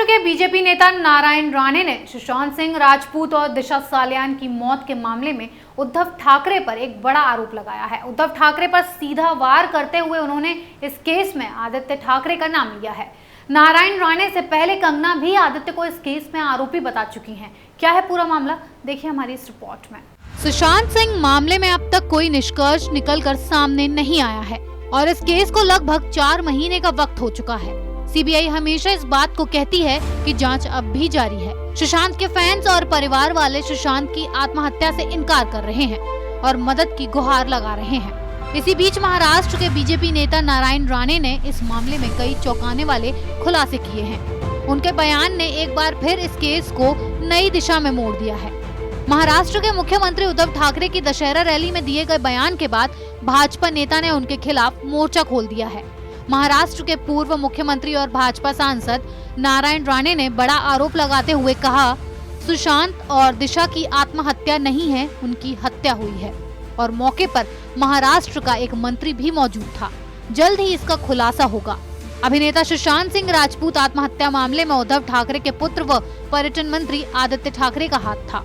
महाराष्ट्र के बीजेपी नेता नारायण राणे ने सुशांत सिंह राजपूत और दिशा सालियान की मौत के मामले में उद्धव ठाकरे पर एक बड़ा आरोप लगाया है। उद्धव ठाकरे पर सीधा वार करते हुए उन्होंने इस केस में आदित्य ठाकरे का नाम लिया है। नारायण राणे से पहले कंगना भी आदित्य को इस केस में आरोपी बता चुकी हैं। क्या है पूरा मामला, देखिए हमारी इस रिपोर्ट में। सुशांत सिंह मामले में अब तक कोई निष्कर्ष निकलकर सामने नहीं आया है और इस केस को लगभग 4 महीने का वक्त हो चुका है। सीबीआई हमेशा इस बात को कहती है कि जांच अब भी जारी है। सुशांत के फैंस और परिवार वाले सुशांत की आत्महत्या से इनकार कर रहे हैं और मदद की गुहार लगा रहे हैं। इसी बीच महाराष्ट्र के बीजेपी नेता नारायण राणे ने इस मामले में कई चौंकाने वाले खुलासे किए हैं। उनके बयान ने एक बार फिर इस केस को नई दिशा में मोड़ दिया है। महाराष्ट्र के मुख्यमंत्री उद्धव ठाकरे की दशहरा रैली में दिए गए बयान के बाद भाजपा नेता ने उनके खिलाफ मोर्चा खोल दिया है। महाराष्ट्र के पूर्व मुख्यमंत्री और भाजपा सांसद नारायण राणे ने बड़ा आरोप लगाते हुए कहा, सुशांत और दिशा की आत्महत्या नहीं है, उनकी हत्या हुई है और मौके पर महाराष्ट्र का एक मंत्री भी मौजूद था। जल्द ही इसका खुलासा होगा। अभिनेता सुशांत सिंह राजपूत आत्महत्या मामले में उद्धव ठाकरे के पुत्र व पर्यटन मंत्री आदित्य ठाकरे का हाथ था।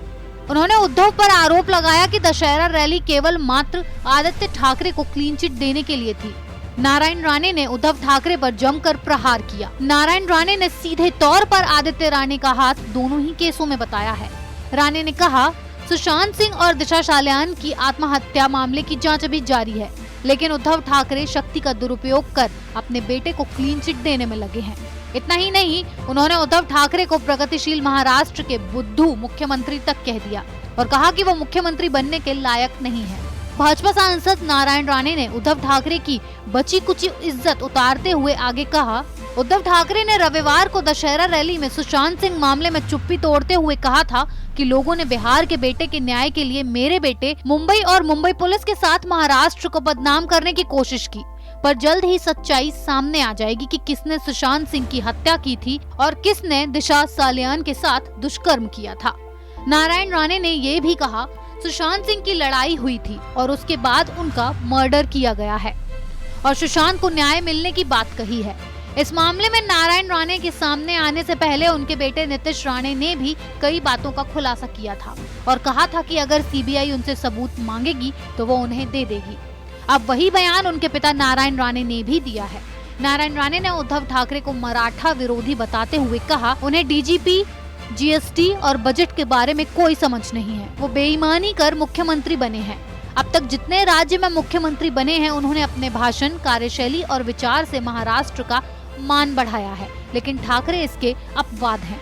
उन्होंने उद्धव पर आरोप लगाया कि दशहरा रैली केवल मात्र आदित्य ठाकरे को क्लीन चिट देने के लिए थी। नारायण राणे ने उद्धव ठाकरे पर जमकर प्रहार किया। नारायण राणे ने सीधे तौर पर आदित्य राणे का हाथ दोनों ही केसों में बताया है। राणे ने कहा, सुशांत सिंह और दिशा सालियान की आत्महत्या मामले की जांच अभी जारी है, लेकिन उद्धव ठाकरे शक्ति का दुरुपयोग कर अपने बेटे को क्लीन चिट देने में लगे हैं। इतना ही नहीं, उन्होंने उद्धव ठाकरे को प्रगतिशील महाराष्ट्र के बुद्धू मुख्यमंत्री तक कह दिया और कहा कि वो मुख्यमंत्री बनने के लायक नहीं है। भाजपा सांसद नारायण राणे ने उद्धव ठाकरे की बची कुची इज्जत उतारते हुए आगे कहा, उद्धव ठाकरे ने रविवार को दशहरा रैली में सुशांत सिंह मामले में चुप्पी तोड़ते हुए कहा था कि लोगों ने बिहार के बेटे के न्याय के लिए मेरे बेटे मुंबई और मुंबई पुलिस के साथ महाराष्ट्र को बदनाम करने की कोशिश की, पर जल्द ही सच्चाई सामने आ जाएगी कि किसने सुशांत सिंह की हत्या की थी और किसने दिशा सालियान के साथ दुष्कर्म किया था। नारायण राणे ने ये भी कहा, सुशांत सिंह की लड़ाई हुई थी और उसके बाद उनका मर्डर किया गया है और सुशांत को न्याय मिलने की बात कही है। इस मामले में नारायण राणे के सामने आने से पहले उनके बेटे नीतीश राणे ने भी कई बातों का खुलासा किया था और कहा था कि अगर सीबीआई उनसे सबूत मांगेगी तो वो उन्हें दे देगी। अब वही बयान उनके पिता नारायण राणे ने भी दिया है। नारायण राणे ने उद्धव ठाकरे को मराठा विरोधी बताते हुए कहा, उन्हें डीजीपी, जीएसटी और बजट के बारे में कोई समझ नहीं है। वो बेईमानी कर मुख्यमंत्री बने हैं। अब तक जितने राज्य में मुख्यमंत्री बने हैं, उन्होंने अपने भाषण, कार्यशैली और विचार से महाराष्ट्र का मान बढ़ाया है, लेकिन ठाकरे इसके अपवाद हैं।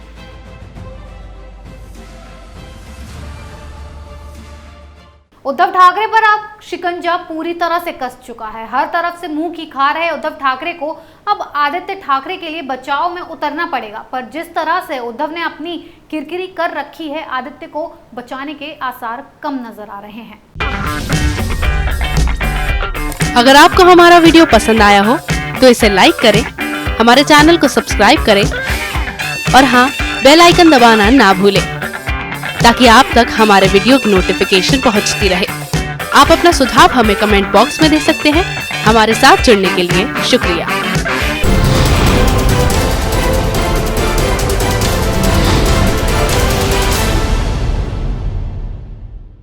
उद्धव ठाकरे पर अब शिकंजा पूरी तरह से कस चुका है। हर तरफ से मुंह की खार है उद्धव ठाकरे को। अब आदित्य ठाकरे के लिए बचाव में उतरना पड़ेगा, पर जिस तरह से उद्धव ने अपनी किरकिरी कर रखी है, आदित्य को बचाने के आसार कम नजर आ रहे हैं। अगर आपको हमारा वीडियो पसंद आया हो तो इसे लाइक करें, हमारे चैनल को सब्सक्राइब करें और हाँ, बेल आइकन दबाना ना भूलें ताकि आप तक हमारे वीडियो की नोटिफिकेशन पहुंचती रहे। आप अपना सुझाव हमें कमेंट बॉक्स में दे सकते हैं। हमारे साथ जुड़ने के लिए शुक्रिया।